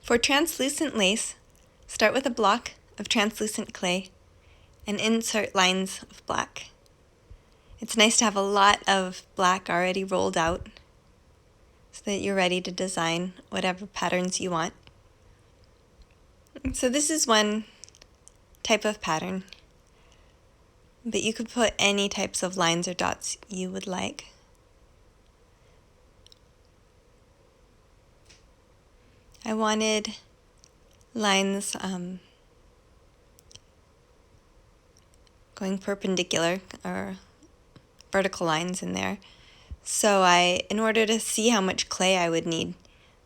For translucent lace, start with a block of translucent clay and insert lines of black. It's nice to have a lot of black already rolled out so that you're ready to design whatever patterns you want. So this is one type of pattern, but you could put any types of lines or dots you would like. I wanted lines going perpendicular or vertical lines in there. So in order to see how much clay I would need,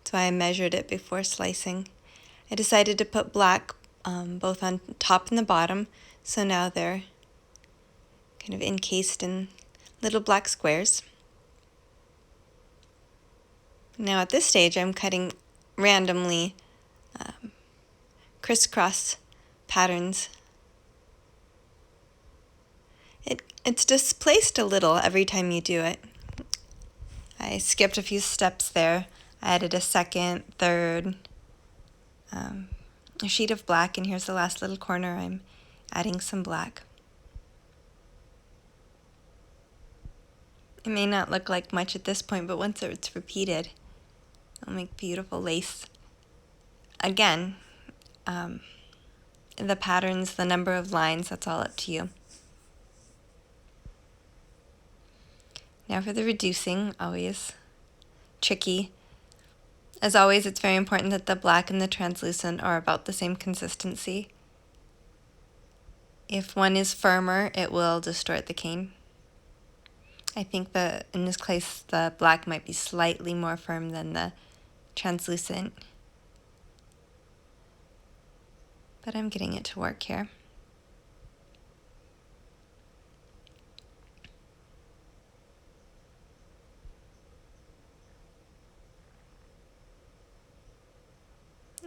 so I measured it before slicing. I decided to put black both on top and the bottom, so now they're kind of encased in little black squares. Now at this stage I'm cutting randomly crisscross patterns. It's displaced a little every time you do it. I skipped a few steps there. I added a second, third, a sheet of black, and here's the last little corner. I'm adding some black. It may not look like much at this point, but once it's repeated, it'll make beautiful lace. Again, the patterns, the number of lines, that's all up to you. Now for the reducing, always tricky. As always, it's very important that the black and the translucent are about the same consistency. If one is firmer, it will distort the cane. I think that in this case, the black might be slightly more firm than the translucent. But I'm getting it to work here.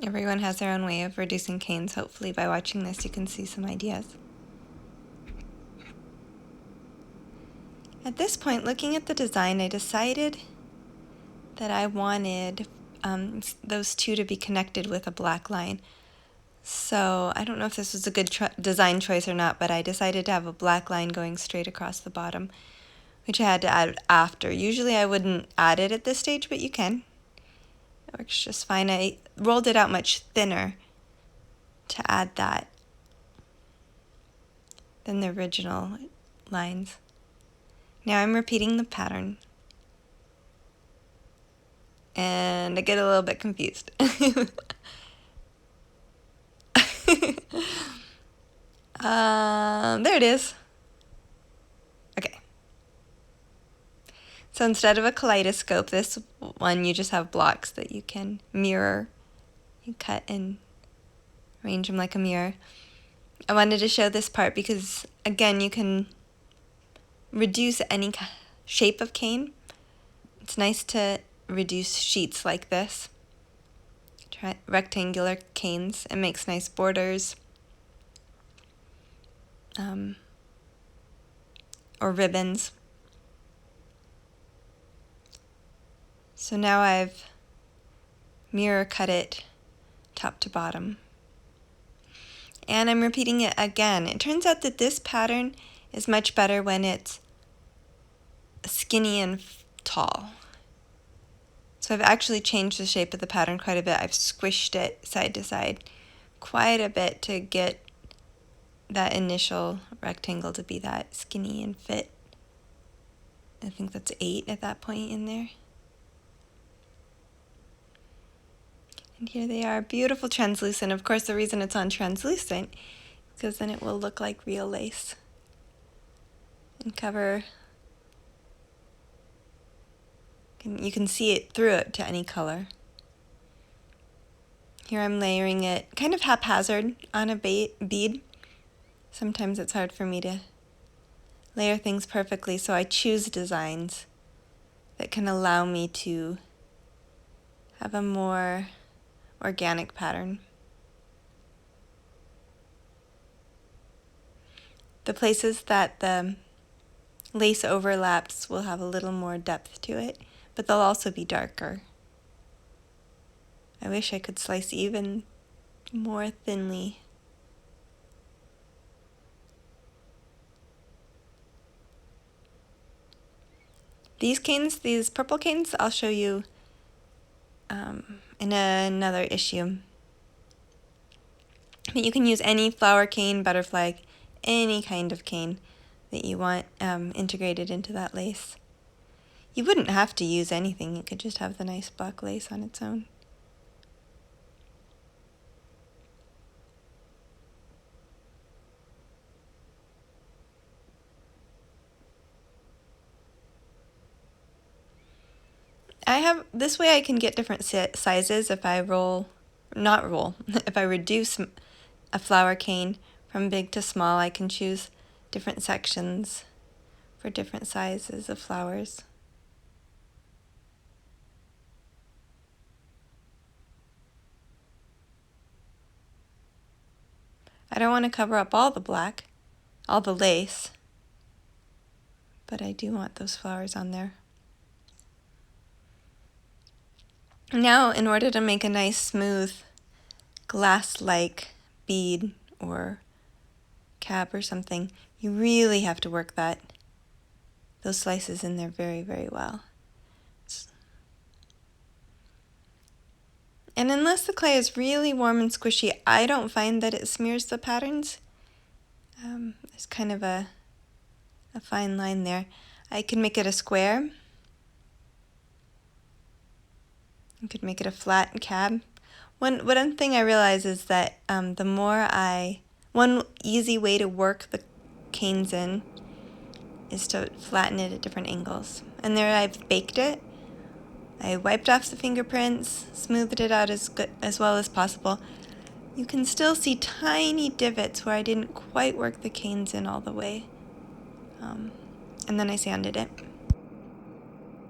Everyone has their own way of reducing canes. Hopefully by watching this you can see some ideas. At this point, looking at the design, I decided that I wanted those two to be connected with a black line. So I don't know if this was a good design choice or not, but I decided to have a black line going straight across the bottom, which I had to add after. Usually I wouldn't add it at this stage, but you can. It works just fine. I rolled it out much thinner to add that than the original lines. Now I'm repeating the pattern, and I get a little bit confused. There it is. Okay. So instead of a kaleidoscope, this one you just have blocks that you can mirror. You cut and arrange them like a mirror. I wanted to show this part because, again, you can reduce any shape of cane. It's nice to reduce sheets like this. Rectangular canes. It makes nice borders. Or ribbons. So now I've mirror cut it top to bottom. And I'm repeating it again. It turns out that this pattern is much better when it's skinny and tall. So I've actually changed the shape of the pattern quite a bit. I've squished it side to side quite a bit to get that initial rectangle to be that skinny and fit. I think that's 8 at that point in there. And here they are, beautiful translucent. Of course, the reason it's on translucent is because then it will look like real lace and cover. You can see it through it to any color. Here I'm layering it kind of haphazard on a bead. Sometimes it's hard for me to layer things perfectly, so I choose designs that can allow me to have a more organic pattern. The places that the lace overlaps will have a little more depth to it, but they'll also be darker. I wish I could slice even more thinly. These canes, these purple canes, I'll show you in another issue. But you can use any flower cane, butterfly, any kind of cane that you want integrated into that lace. You wouldn't have to use anything, you could just have the nice black lace on its own. This way I can get different sizes if I if I reduce a flower cane from big to small, I can choose different sections for different sizes of flowers. I don't want to cover up all the lace, but I do want those flowers on there. Now, in order to make a nice smooth glass-like bead or cap or something, you really have to work those slices in there very, very well. And unless the clay is really warm and squishy, I don't find that it smears the patterns. There's kind of a fine line there. I can make it a square. You could make it a flat cap. One thing I realize is that one easy way to work the canes in is to flatten it at different angles. And there I've baked it. I wiped off the fingerprints, smoothed it out as well as possible. You can still see tiny divots where I didn't quite work the canes in all the way. And then I sanded it.